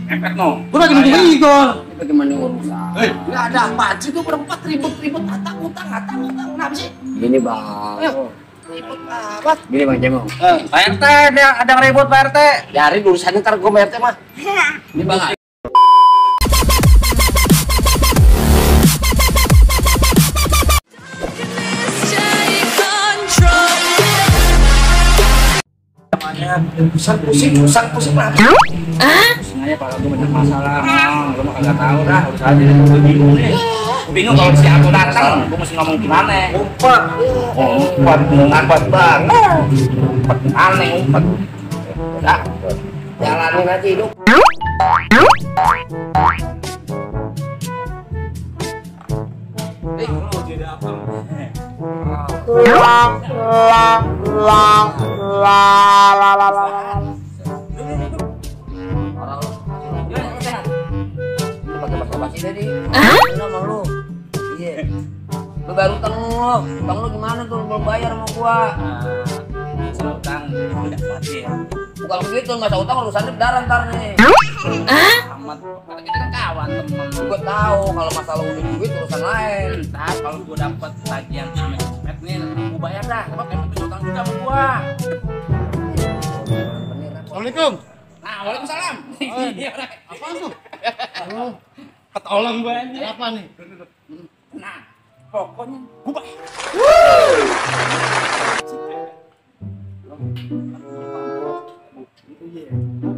Empet no. Gua lagi nunggu Igor. Bagaimana urusan? Nggak ada apaan sih, gue berempat ribut-ribut utang. Kenapa sih? Gini bang. Ribut apa? Gini bang Cemong. Pak RT ada ribut Pak RT. Dari urusannya ntar gue bayar mah. Ini bang. Pusing lah. Sebenarnya kalau gue banyak masalah, lu mah kagak tahu dah. Urusan aja gue bingung nih. Gue bingung kalau si aku datang, gue mesti ngomong gimana? Umpet banget. Umpet aneh umpet. Udah, jalanin aja hidup. Sama lu. Iya. Lu baru utang lu gimana tuh belum bayar sama gua? Utang udah mati ya. Bukan begitu, masa utang urusannya darah ntar nih. Amat, karena kita kan kawan temen. Gua tahu kalau masalah duit urusan lain. Ntar kalau gue dapet tagihan Met nih, gue bayar dah. Sebab emang punya utang juga sama gua. Assalamualaikum. Nah, waalaikumsalam. Iya, Apaan tuh? ketolong gue aja. Apa nih? Nah, pokoknya gue bayar.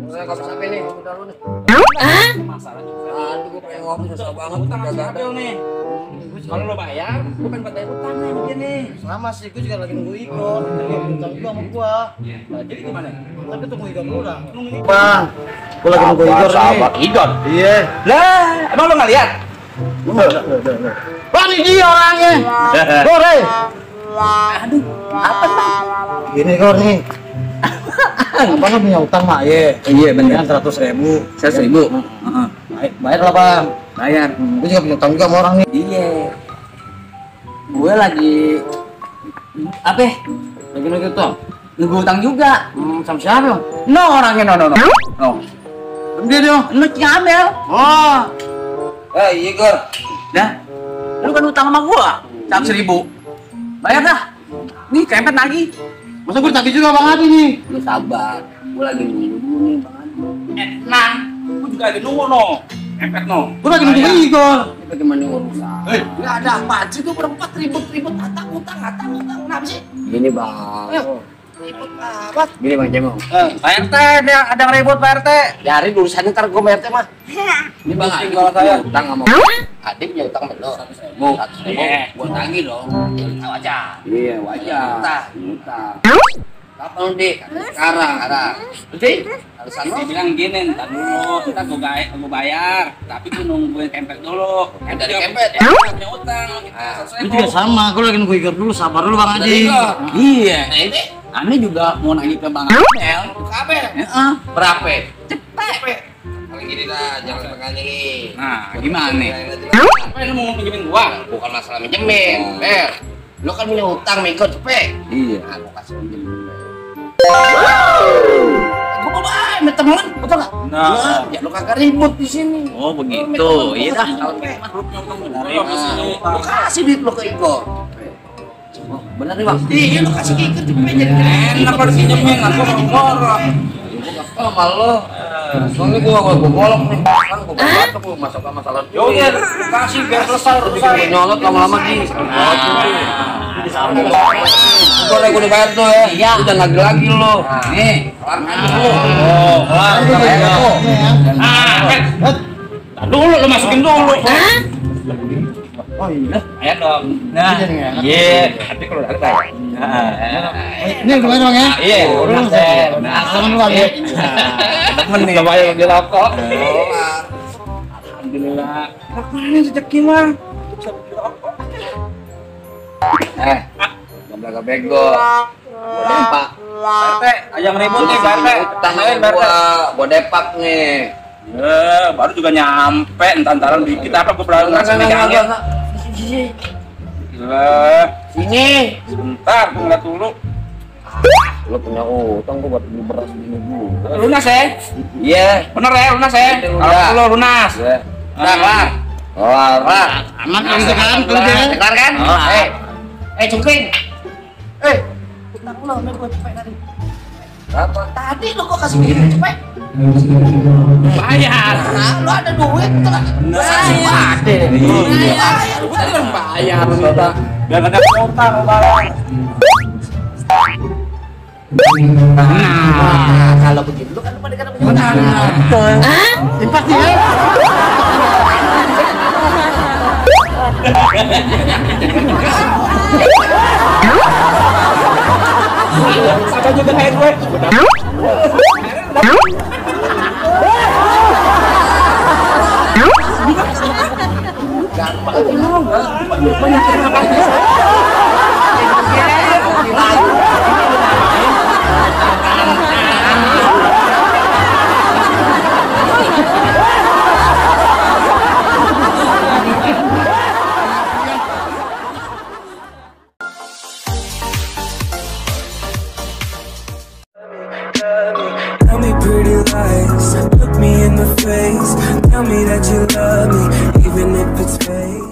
Saya kopi sampai nih, kopi dulu nih. Masalah juga. Aduh, gue pengen ngopi susah banget. Utang Kagak masih ada. ada nih. Kalau lo bayar, gue pengen bayar utang nih begini. Sama sih, gua juga lagi nunggu Igor. Dia utang juga sama gua. Nah, jadi gimana? Tapi tunggu Igor dulu dah. Nunggu Bang, gua lagi nunggu Igor nih. Igor. Iya. Lah, emang lo nggak lihat? Bang, ini dia orangnya. Gor, Aduh, apa bang? Gini Gor nih. Abang kan punya utang mak ye. Iya bener. 100.000. 100.000. Bayar lah bang. Bayar. Gua juga punya utang juga sama orang nih. Iya. Gue lagi apa? Lagi nunggu utang. Nunggu utang juga. Sama siapa? No orangnya no. Dia dong. Lu Ciamel. Oh. Igor. Dah. Lu kan utang sama gua. 100.000. Bayar dah. Nih kempet lagi. Masa gua tagih juga Bang Adi nih. Lu sabar. Gua lagi nunggu dulu nih Bang Adi. Nah, gue juga lagi nunggu no. Empet no. Gua lagi nunggu Igor. Ini bagaimana urusan? Nggak ada apaan sih, gue berempat ribut-ribut utang. Kenapa sih? Gini bang. Ribut apa? Gini bang Cemong. Pak RT ada ribut Pak RT. Dari urusannya ntar gue bayar mah. Ini bang Adi kalau saya. utang sama adik punya utang sama lo. 100.000. Gua tagih dong. Wajar. Iya wajar. Utang. Kapan lu dik? Sekarang. Berarti alasan lo? Dia bilang gini, ntar dulu, kita gue bayar, tapi gue nungguin kempet dulu. Dari kempet? Ya, punya utang, kita Gua juga sama, gua lagi nunggu Igor dulu. Sabar dulu Bang Adi. Iya. Nah ini Ane juga mau nagih ke Bang Amel. apa? Berapa? Cepet. Kalau gini dah, jangan pegang ini. Nah, gimana nih? Apa? Apa lu mau pinjemin gua? Bukan masalah minjemin, Ber. Lo kan punya utang, Miko, cepet. Iya. Aku kasih pinjem dulu. Gue mau bayar, sama temen, betul nggak? Nah. Ya lo kagak ribut di sini. Oh begitu. Iya dah. Lo kasih duit lo ke Iko. Oh, bener nih bang. Iya, lo kasih ke Iko cepet jadi. Enak kalau pinjemin, aku mau ngorok. Oh malu. Soalnya gua bolong nih. Kan gua batuk gua masuk ke masalah. Yaudah, kasih biar selesai. Gua nyolot lama-lama di. Gua lagi udah bayar tuh ya. Iya. Udah lagi lo. Nih, kelar aja lu. Oh, kelar. Dulu lu masukin dulu. Oh iya. Ayo dong. Nah, iya. Tapi kalau udah ada. Ini udah bayar Bang ya? Iya, udah. Nah, temen lu Bang ya. Temen nih bayar di rokok. Alhamdulillah. Mana rezeki mah? Gak bego. Gua depak. Pak RT, ajang ribut nih Pak RT. Tangan gua depak nih. Baru juga nyampe, entar-entaran dikit apa gue berlalu ngasih megangin. Gila. Sini. Sebentar, gue ngeliat dulu. Lo punya utang gua buat beli beras ini gua. Lunas ya? Iya. Bener ya, lunas ya? Kalau perlu lunas. Ya. Udah kelar. Kelar. Aman kan sekarang kerja? Kelar kan? Cungkring. Utang lo sama gue cepet tadi. Apa? Tadi lo kok kasih begini cepet? Bayar. Nah, lo ada duit tuh kan? Bayar. Bayar. Gue tadi orang bayar. Biar ada utang barang. Nah, kalau begitu lo kan lupa dengan punya utang. Betul. Pasti ya. Sampai juga kayak gue. Tell me pretty lies, look me in the face. Tell me that you love me, even if it's fake.